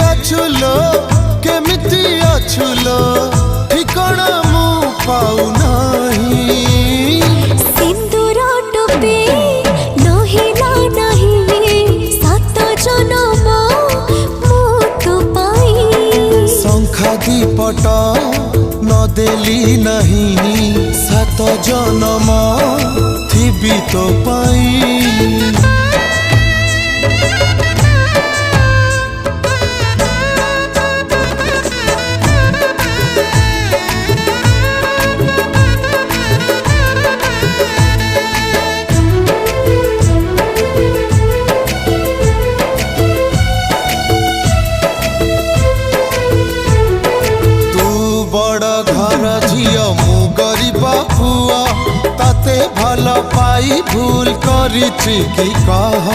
अछुलो केमिति अछुलो ठिकाना मु पाऊ नहीं। सिंदूर टोपी नहिला नहीं सात जन्म मु तो पाई। शंखा दीपट न देली नहीं सात जन्म थिबी तो पाई। झियो मु गरीब पुआ ताते भल पाई भूल करिछि कि कह।